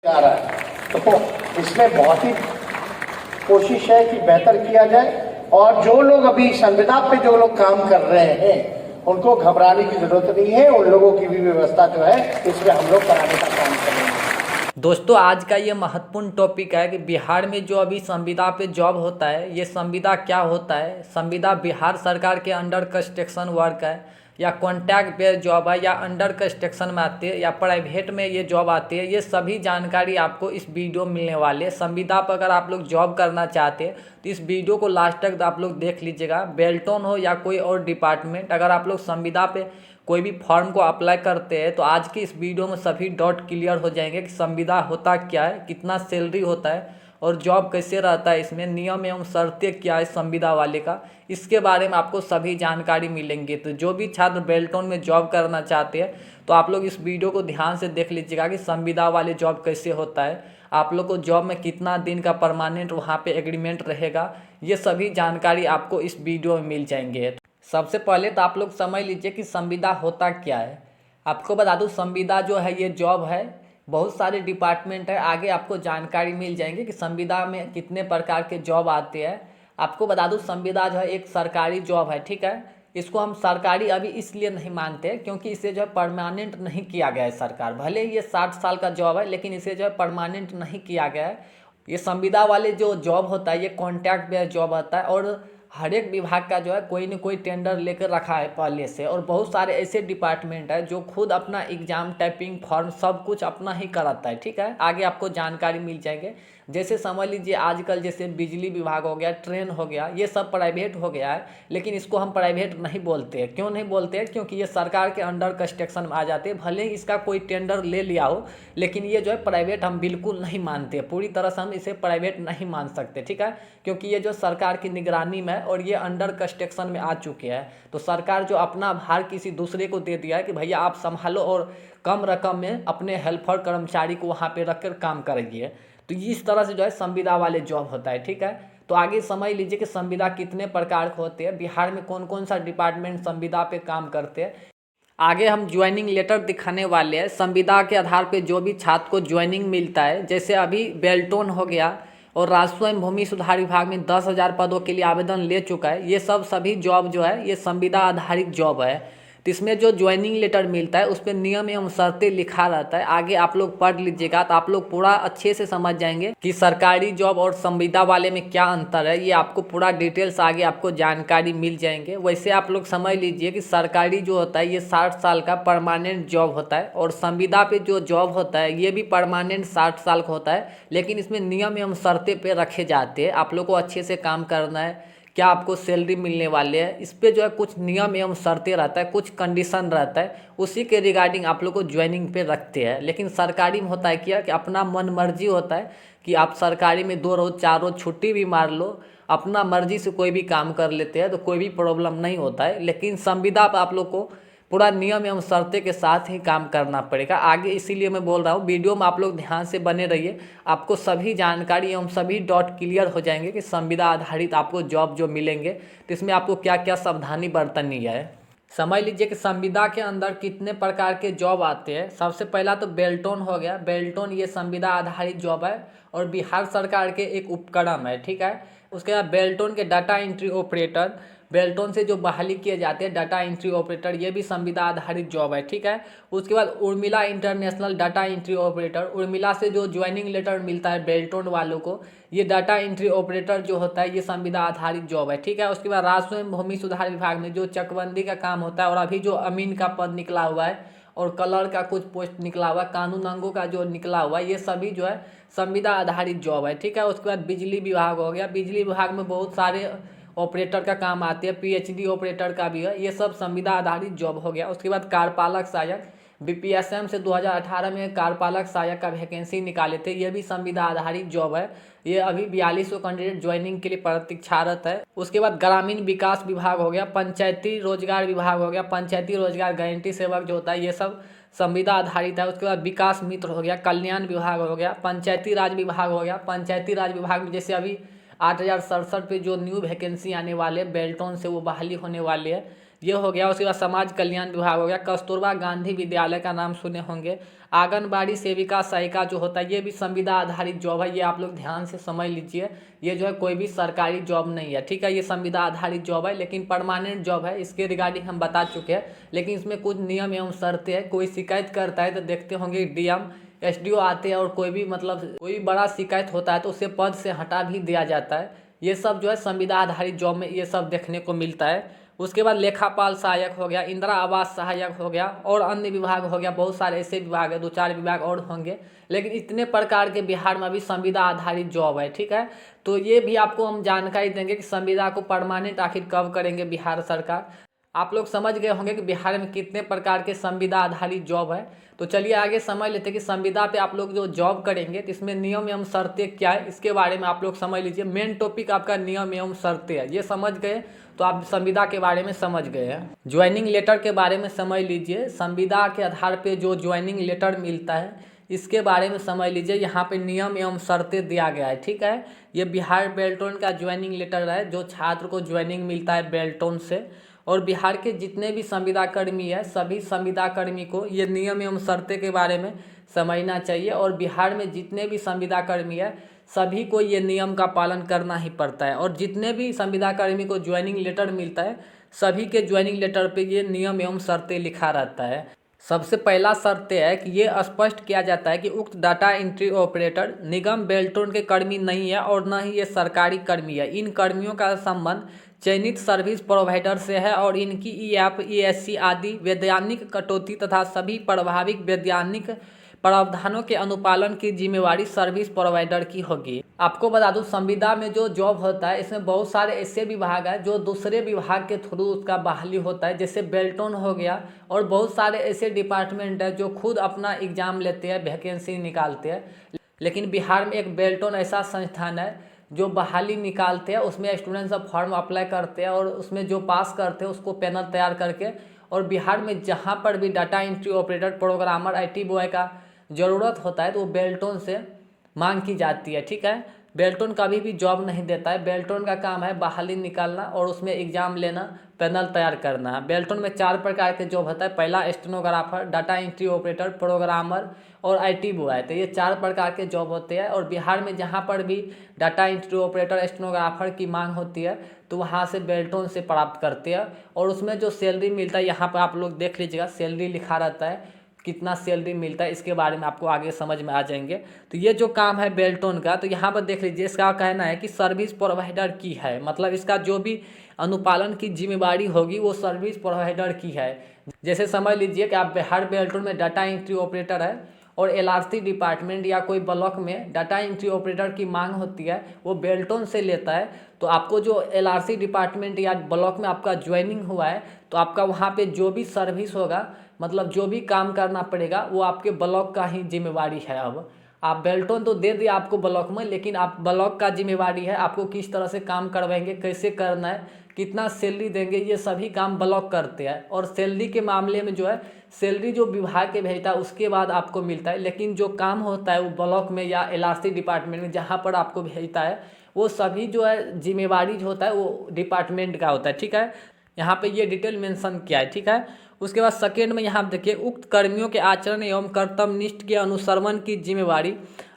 जा रहा है। तो इसमें बहुत ही कोशिश है कि बेहतर किया जाए और जो लोग अभी संविदा पे जो लोग काम कर रहे हैं उनको घबराने की जरूरत नहीं है। उन लोगों की भी व्यवस्था जो है इसमें हम लोग कराने का काम कर रहे हैं। दोस्तों, आज का ये महत्वपूर्ण टॉपिक है कि बिहार में जो अभी संविदा पे जॉब होता है, ये संविदा क्या होता है। संविदा बिहार सरकार के अंडर कंस्ट्रक्शन वर्क है या कॉन्ट्रैक्ट बेस्ड जॉब है या अंडर कंस्ट्रक्शन में आती है या प्राइवेट में ये जॉब आती है। ये सभी जानकारी आपको इस वीडियो में मिलने वाले है। संविदा पर अगर आप लोग जॉब करना चाहते हैं तो इस वीडियो को लास्ट तक आप लोग देख लीजिएगा। बेल्टन हो या कोई और डिपार्टमेंट, अगर आप लोग संविदा पे कोई भी फॉर्म को अप्लाई करते हैं तो आज की इस वीडियो में सभी डाउट क्लियर हो जाएंगे कि संविदा होता क्या है, कितना सैलरी होता है और जॉब कैसे रहता है, इसमें नियम एवं शर्तें क्या है संविदा वाले का, इसके बारे में आपको सभी जानकारी मिलेंगे। तो जो भी छात्र बेल्टन में जॉब करना चाहते हैं तो आप लोग इस वीडियो को ध्यान से देख लीजिएगा कि संविदा वाले जॉब कैसे होता है, आप लोग को जॉब में कितना दिन का परमानेंट वहाँ पे एग्रीमेंट रहेगा, ये सभी जानकारी आपको इस वीडियो में मिल जाएंगे। सबसे पहले तो आप लोग समझ लीजिए कि संविदा होता क्या है। आपको बता दूं, संविदा जो है ये जॉब है, बहुत सारे डिपार्टमेंट है, आगे आपको जानकारी मिल जाएंगे कि संविदा में कितने प्रकार के जॉब आते हैं। आपको बता दूं, संविदा जो है एक सरकारी जॉब है, ठीक है। इसको हम सरकारी अभी इसलिए नहीं मानते क्योंकि इसे जो है परमानेंट नहीं किया गया है सरकार। भले ही ये 60 साल का जॉब है लेकिन इसे जो है परमानेंट नहीं किया गया है। ये संविदा वाले जो जॉब होता है ये कॉन्ट्रैक्ट बेस्ड जॉब होता है और हर एक विभाग का जो है कोई न कोई टेंडर लेकर रखा है पहले से। और बहुत सारे ऐसे डिपार्टमेंट है जो खुद अपना एग्जाम, टाइपिंग, फॉर्म सब कुछ अपना ही कराता है, ठीक है। आगे आपको जानकारी मिल जाएंगे। जैसे समझ लीजिए आजकल जैसे बिजली विभाग हो गया, ट्रेन हो गया, ये सब प्राइवेट हो गया है लेकिन इसको हम प्राइवेट नहीं बोलते हैं। क्यों नहीं बोलते हैं? क्योंकि ये सरकार के अंडर कंस्ट्रक्शन में आ जाते हैं। भले ही इसका कोई टेंडर ले लिया हो लेकिन ये जो है प्राइवेट हम बिल्कुल नहीं मानते, पूरी तरह से हम इसे प्राइवेट नहीं मान सकते, ठीक है। क्योंकि ये जो सरकार की निगरानी में और ये अंडर कंस्ट्रक्शन में आ चुके हैं। तो सरकार जो अपना भार किसी दूसरे को दे दिया है कि भैया आप संभालो और कम रकम में अपने हेल्पर कर्मचारी को वहाँ पे रखकर काम करेंगे। तो इस तरह से जो है संविदा वाले जॉब होता है, ठीक है। तो आगे समझ लीजिए कि संविदा कितने प्रकार के होते हैं, बिहार में कौन कौन सा डिपार्टमेंट संविदा पे काम करते हैं। आगे हम ज्वाइनिंग लेटर दिखाने वाले हैं। संविदा के आधार पे जो भी छात्र को ज्वाइनिंग मिलता है, जैसे अभी बेल्टन हो गया और राजस्व एवं भूमि सुधार विभाग में 10,000 पदों के लिए आवेदन ले चुका है। ये सब सभी जॉब जो है ये संविदा आधारित जॉब है। तो इसमें जो ज्वाइनिंग लेटर मिलता है उस पर नियम एवं शर्तें लिखा रहता है। आगे आप लोग पढ़ लीजिएगा तो आप लोग पूरा अच्छे से समझ जाएंगे कि सरकारी जॉब और संविदा वाले में क्या अंतर है। ये आपको पूरा डिटेल्स आगे आपको जानकारी मिल जाएंगे। वैसे आप लोग समझ लीजिए कि सरकारी जो होता है ये 60 साल का परमानेंट जॉब होता है और संविदा पे जो जॉब होता है ये भी परमानेंट 60 साल का होता है, लेकिन इसमें नियम एवं शर्तें पे रखे जाते हैं। आप लोग को अच्छे से काम करना है, क्या आपको सैलरी मिलने वाले है, इस पे जो है कुछ नियम एवं शर्तें रहता है, कुछ कंडीशन रहता है, उसी के रिगार्डिंग आप लोग को ज्वाइनिंग पे रखते हैं। लेकिन सरकारी में होता है क्या कि अपना मन मर्जी होता है कि आप सरकारी में 2 रोज 4 रोज छुट्टी भी मार लो, अपना मर्जी से कोई भी काम कर लेते हैं तो कोई भी प्रॉब्लम नहीं होता है। लेकिन संविदा पर आप लोग को पूरा नियम एवं शर्तें के साथ ही काम करना पड़ेगा। आगे इसीलिए मैं बोल रहा हूँ वीडियो में आप लोग ध्यान से बने रहिए, आपको सभी जानकारी एवं सभी डॉट क्लियर हो जाएंगे कि संविदा आधारित आपको जॉब जो मिलेंगे तो इसमें आपको क्या क्या सावधानी बरतनी है। समझ लीजिए कि संविदा के अंदर कितने प्रकार के जॉब आते हैं। सबसे पहला तो बेल्टन हो गया। बेल्टन ये संविदा आधारित जॉब है और बिहार सरकार के एक उपक्रम है, ठीक है। उसके बाद बेल्टन के डाटा एंट्री ऑपरेटर, बेल्टन से जो बहाली किए जाते हैं डाटा एंट्री ऑपरेटर, ये भी संविदा आधारित जॉब है, ठीक है। उसके बाद Urmila international data entry operator, Urmila से जो ज्वाइनिंग लेटर मिलता है बेल्टन वालों को, ये डाटा एंट्री ऑपरेटर जो होता है ये संविदा आधारित जॉब है, ठीक है। उसके बाद राजस्व एवं भूमि सुधार विभाग में जो चकबंदी का काम होता है और अभी जो अमीन का पद निकला हुआ है और कलर का कुछ पोस्ट निकला हुआ है, कानून अंगों का जो निकला हुआ है, ये सभी जो है संविदा आधारित जॉब है, ठीक है। उसके बाद बिजली विभाग हो गया। बिजली विभाग में बहुत सारे ऑपरेटर का काम आते हैं, पीएचडी ऑपरेटर का भी है, ये सब संविदा आधारित जॉब हो गया। उसके बाद कार्यपालक सहायक, बीपीएसएम से 2018 में कार्यपालक सहायक का वैकेंसी निकाले थे, ये भी संविदा आधारित जॉब है। ये अभी 4200 कैंडिडेट ज्वाइनिंग के लिए प्रतीक्षारत है। उसके बाद ग्रामीण विकास विभाग हो गया, पंचायती रोजगार विभाग हो गया, पंचायती रोजगार गारंटी सेवक जो होता है ये सब संविदा आधारित है। उसके बाद विकास मित्र हो गया, कल्याण विभाग हो गया, पंचायती राज विभाग हो गया। पंचायती राज विभाग में जैसे अभी 8,067 पे जो न्यू वैकेंसी आने वाले बेल्टन से वो बहाली होने वाली है, ये हो गया। उसके बाद समाज कल्याण विभाग हो गया। कस्तूरबा गांधी विद्यालय का नाम सुने होंगे, आंगनबाड़ी सेविका सहायिका जो होता है ये भी संविदा आधारित जॉब है, ये आप लोग ध्यान से समझ लीजिए। ये जो है कोई भी सरकारी जॉब नहीं है, ठीक है। ये संविदा आधारित जॉब है लेकिन परमानेंट जॉब है, इसके रिगार्डिंग हम बता चुके हैं। लेकिन इसमें कुछ नियम एवं शर्तें हैं। कोई शिकायत करता है तो देखते होंगे डीएम एसडीओ आते हैं, और कोई भी मतलब कोई बड़ा शिकायत होता है तो उसे पद से हटा भी दिया जाता है। ये सब जो है संविदा आधारित जॉब में ये सब देखने को मिलता है। उसके बाद लेखापाल सहायक हो गया, इंदिरा आवास सहायक हो गया, और अन्य विभाग हो गया। बहुत सारे ऐसे विभाग है, 2-4 विभाग और होंगे, लेकिन इतने प्रकार के बिहार में अभी संविदा आधारित जॉब है, ठीक है। तो ये भी आपको हम जानकारी देंगे कि संविदा को परमानेंट आखिर कब करेंगे बिहार सरकार। आप लोग समझ गए होंगे कि बिहार में कितने प्रकार के संविदा आधारित जॉब है। तो चलिए आगे समझ लेते हैं कि संविदा पे आप लोग जो जॉब करेंगे तो इसमें नियम एवं शर्तें क्या है, इसके बारे में आप लोग समझ लीजिए। मेन टॉपिक आपका नियम एवं शर्तें है, ये समझ गए तो आप संविदा के बारे में समझ गए हैं। ज्वाइनिंग लेटर के बारे में समझ लीजिए। संविदा के आधार पर जो ज्वाइनिंग लेटर मिलता है इसके बारे में समझ लीजिए। यहाँ पे नियम एवं शर्तें दिया गया है, ठीक है। ये बिहार बेल्टोन का ज्वाइनिंग लेटर है, जो छात्र को ज्वाइनिंग मिलता है बेल्टोन से। और बिहार के जितने भी संविदा कर्मी है सभी संविदा कर्मी को ये नियम एवं शर्तें के बारे में समझना चाहिए। और बिहार में जितने भी संविदा कर्मी है सभी को ये नियम का पालन करना ही पड़ता है। और जितने भी संविदा कर्मी को ज्वाइनिंग लेटर मिलता है सभी के ज्वाइनिंग लेटर पे ये नियम एवं शर्तें लिखा रहता है। सबसे पहला शर्त है कि ये स्पष्ट किया जाता है कि उक्त डाटा एंट्री ऑपरेटर निगम बेल्टोन के कर्मी नहीं है और न ही ये सरकारी कर्मी है। इन कर्मियों का संबंध चयनित सर्विस प्रोवाइडर से है और इनकी ईएफ, ईएससी आदि वैधानिक कटौती तथा सभी प्रभाविक वैधानिक प्रावधानों के अनुपालन की जिम्मेवारी सर्विस प्रोवाइडर की होगी। आपको बता दूं संविदा में जो जॉब होता है इसमें बहुत सारे ऐसे विभाग हैं जो दूसरे विभाग के थ्रू उसका बहाली होता है, जैसे बेल्टोन हो गया। और बहुत सारे ऐसे डिपार्टमेंट है जो खुद अपना एग्जाम लेते हैं, वैकेंसी निकालते हैं। लेकिन बिहार में एक बेल्टोन ऐसा संस्थान है जो बहाली निकालते हैं, उसमें स्टूडेंट सब फॉर्म अप्लाई करते हैं और उसमें जो पास करते हैं उसको पैनल तैयार करके। और बिहार में जहाँ पर भी data entry operator, programmer, IT boy का ज़रूरत होता है तो वो बेल्टोन से मांग की जाती है, ठीक है। बेल्टोन कभी भी जॉब नहीं देता है, बेल्टोन का काम है बहाली निकालना और उसमें एग्ज़ाम लेना, पैनल तैयार करना। बेल्टोन में 4 प्रकार के जॉब होता है। पहला stenographer, data entry operator, programmer और IT बॉय। तो ये 4 प्रकार के जॉब होते हैं। और बिहार में जहाँ पर भी डाटा एंट्री ऑपरेटर, स्टेनोग्राफर की मांग होती है तो वहाँ से बेल्टोन से प्राप्त करते हैं। और उसमें जो सैलरी मिलता है यहाँ पर आप लोग देख लीजिएगा, सैलरी लिखा रहता है कितना सैलरी मिलता है, इसके बारे में आपको आगे समझ में आ जाएंगे। तो ये जो काम है बेल्टोन का, तो यहाँ पर देख लीजिए इसका कहना है कि सर्विस प्रोवाइडर की है, मतलब इसका जो भी अनुपालन की जिम्मेवारी होगी वो सर्विस प्रोवाइडर की है। जैसे समझ लीजिए कि आप बिहार बेल्टोन में डाटा एंट्री ऑपरेटर है और LRC डिपार्टमेंट या कोई ब्लॉक में डाटा एंट्री ऑपरेटर की मांग होती है, वो बेल्टोन से लेता है। तो आपको जो LRC डिपार्टमेंट या ब्लॉक में आपका ज्वाइनिंग हुआ है तो आपका वहाँ पे जो भी सर्विस होगा, मतलब जो भी काम करना पड़ेगा वो आपके ब्लॉक का ही जिम्मेवारी है। अब आप बेल्टोन तो दे दिए आपको ब्लॉक में, लेकिन आप ब्लॉक का जिम्मेवारी है, आपको किस तरह से काम करवाएंगे, कैसे करना है, कितना सैलरी देंगे, ये सभी काम ब्लॉक करते हैं। और सैलरी के मामले में जो है सैलरी जो विभाग के भेजता है उसके बाद आपको मिलता है, लेकिन जो काम होता है वो ब्लॉक में या LRC डिपार्टमेंट में जहाँ पर आपको भेजता है वो सभी जो है जिम्मेवारी जो होता है वो डिपार्टमेंट का होता है, ठीक है। यहाँ पे ये डिटेल मेंशन किया है, ठीक है। उसके बाद सेकेंड में यहाँ देखिए, उक्त कर्मियों के आचरण एवं कर्तव्यनिष्ठ के अनुसरण की जिम्मेवारी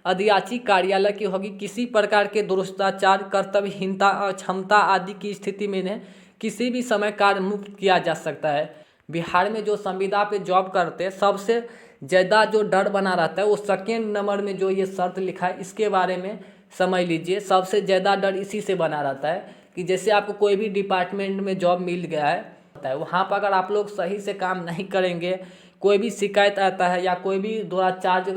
अधियाची कार्यालय की होगी। किसी प्रकार के दुरुस्ताचार, कर्तव्यहीनता, अक्षमता आदि की स्थिति में इन्हें किसी भी समय कार्य मुक्त किया जा सकता है। बिहार में जो संविदा पे जॉब करते हैं सबसे ज़्यादा जो डर बना रहता है वो सेकेंड नंबर में जो ये शर्त लिखा है इसके बारे में समझ लीजिए। सबसे ज़्यादा डर इसी से बना रहता है कि जैसे आपको कोई भी डिपार्टमेंट में जॉब मिल गया है, वहाँ पर अगर आप लोग सही से काम नहीं करेंगे, कोई भी शिकायत आता है या कोई भी दुराचार,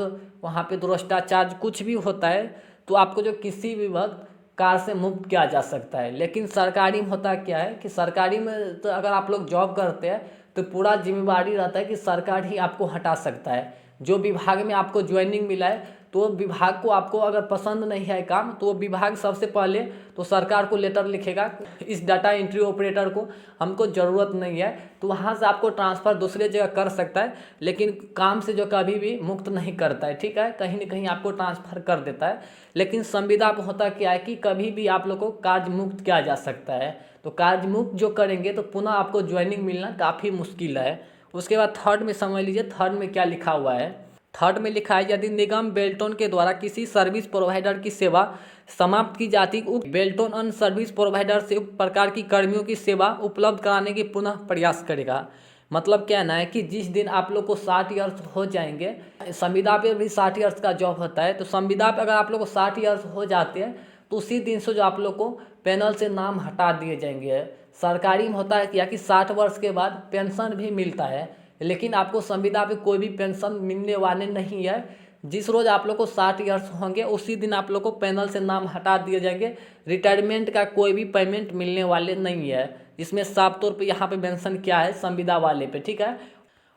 वहाँ पे भ्रष्टाचार कुछ भी होता है तो आपको जो किसी भी वक्त कार से मुक्त किया जा सकता है। लेकिन सरकारी में होता क्या है कि सरकारी में तो अगर आप लोग जॉब करते हैं तो पूरा जिम्मेवारी रहता है कि सरकार ही आपको हटा सकता है। जो विभाग में आपको ज्वाइनिंग मिला है तो विभाग को आपको अगर पसंद नहीं है काम तो वो विभाग सबसे पहले तो सरकार को लेटर लिखेगा, इस डाटा एंट्री ऑपरेटर को हमको ज़रूरत नहीं है, तो वहाँ से आपको ट्रांसफ़र दूसरे जगह कर सकता है, लेकिन काम से जो कभी भी मुक्त नहीं करता है, ठीक है। कहीं न कहीं आपको ट्रांसफ़र कर देता है। लेकिन संविदा में होता क्या है कि कभी भी आप लोग को कार्य मुक्त किया जा सकता है। तो कार्य मुक्त जो करेंगे तो पुनः आपको ज्वाइनिंग मिलना काफ़ी मुश्किल है। उसके बाद थर्ड में समझ लीजिए, थर्ड में क्या लिखा हुआ है। थर्ड में लिखा है यदि निगम बेल्टोन के द्वारा किसी सर्विस प्रोवाइडर की सेवा समाप्त की जाती उक्त बेल्टोन अन्य सर्विस प्रोवाइडर से उक्त प्रकार की कर्मियों की सेवा उपलब्ध कराने की पुनः प्रयास करेगा। मतलब कहना है कि जिस दिन आप लोग को 60 ईयर्स हो जाएंगे, संविदा पे भी 60 ईयर्स का जॉब होता है, तो संविदा पे अगर आप लोग को 60 ईयर्स हो जाते हैं तो उसी दिन से जो आप लोग को पैनल से नाम हटा दिए जाएंगे। सरकारी में होता है क्या कि 60 वर्ष के बाद पेंशन भी मिलता है, लेकिन आपको संविदा पे कोई भी पेंशन मिलने वाले नहीं है। जिस रोज़ आप लोग को 60 ईयर्स होंगे उसी दिन आप लोग को पैनल से नाम हटा दिए जाएंगे। रिटायरमेंट का कोई भी पेमेंट मिलने वाले नहीं है। इसमें साफ तौर पे यहाँ पे मेंशन किया है संविदा वाले पे, ठीक है।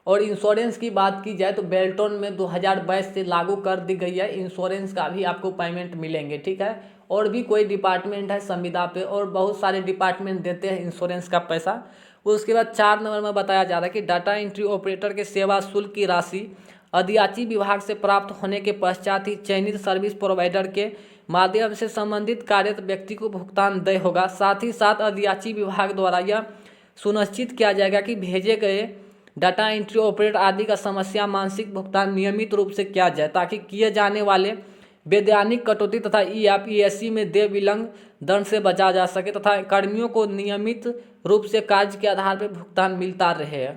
और इंश्योरेंस की बात की जाए तो बेल्टोन में 2022 से लागू कर दी गई है, इंश्योरेंस का भी आपको पेमेंट मिलेंगे, ठीक है। और भी कोई डिपार्टमेंट है संविदा पे, और बहुत सारे डिपार्टमेंट देते हैं इंश्योरेंस का पैसा। उसके बाद 4 नंबर में बताया जा रहा है कि डाटा एंट्री ऑपरेटर के सेवा शुल्क की राशि अधियाची विभाग से प्राप्त होने के पश्चात ही चयनित सर्विस प्रोवाइडर के माध्यम से संबंधित कार्यरत व्यक्ति को भुगतान देय होगा। साथ ही साथ अधियाची विभाग द्वारा यह सुनिश्चित किया जाएगा कि भेजे गए डाटा एंट्री ऑपरेटर आदि का समस्या मानसिक भुगतान नियमित रूप से किया जाए, ताकि किए जाने वाले वैधानिक कटौती तथा EFESC में देय विलंब दंड से बचा जा सके तथा कर्मियों को नियमित रूप से कार्य के आधार पर भुगतान मिलता रहे।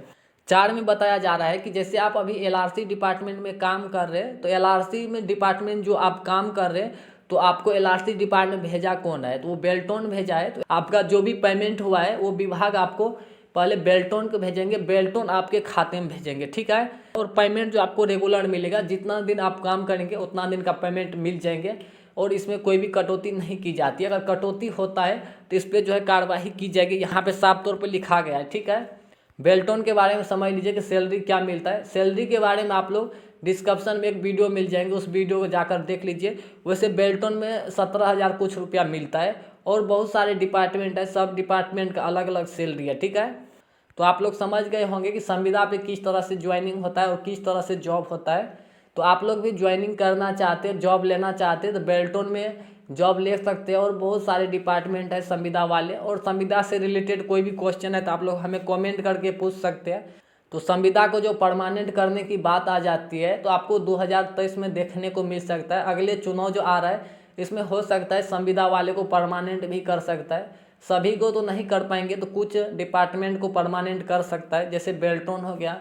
4 में बताया जा रहा है कि जैसे आप अभी LRC डिपार्टमेंट में काम कर रहे हैं, तो LRC में डिपार्टमेंट जो आप काम कर रहे हैं, तो आपको LRC डिपार्टमेंट भेजा कौन है, तो वो बेल्टोन भेजा है। तो आपका जो भी पेमेंट हुआ है वो विभाग आपको पहले बेल्टोन को भेजेंगे, बेल्टोन आपके खाते में भेजेंगे, ठीक है। और पेमेंट जो आपको रेगुलर मिलेगा, जितना दिन आप काम करेंगे उतना दिन का पेमेंट मिल जाएंगे, और इसमें कोई भी कटौती नहीं की जाती है। अगर कटौती होता है तो इस पर जो है कार्रवाई की जाएगी, यहाँ पे साफ तौर पर लिखा गया है, ठीक है। बेल्टोन के बारे में समझ लीजिए कि सैलरी क्या मिलता है। सैलरी के बारे में आप लोग डिस्क्रिप्शन में एक वीडियो मिल जाएंगे, उस वीडियो को जाकर देख लीजिए। वैसे बेल्टोन में 17,000 कुछ रुपया मिलता है, और बहुत सारे डिपार्टमेंट है, सब डिपार्टमेंट का अलग अलग सैलरी है, ठीक है। तो आप लोग समझ गए होंगे कि संविदा पे किस तरह से ज्वाइनिंग होता है और किस तरह से जॉब होता है। तो आप लोग भी ज्वाइनिंग करना चाहते हैं, जॉब लेना चाहते हैं, तो बेल्टोन में जॉब ले सकते हैं। और बहुत सारे डिपार्टमेंट है संविदा वाले, और संविदा से रिलेटेड कोई भी क्वेश्चन है तो आप लोग हमें कमेंट करके पूछ सकते हैं। तो संविदा को जो परमानेंट करने की बात आ जाती है तो आपको 2023 में देखने को मिल सकता है। अगले चुनाव जो आ रहा है इसमें हो सकता है संविदा वाले को परमानेंट भी कर सकता है। सभी को तो नहीं कर पाएंगे, तो कुछ डिपार्टमेंट को परमानेंट कर सकता है, जैसे बेल्टोन हो गया,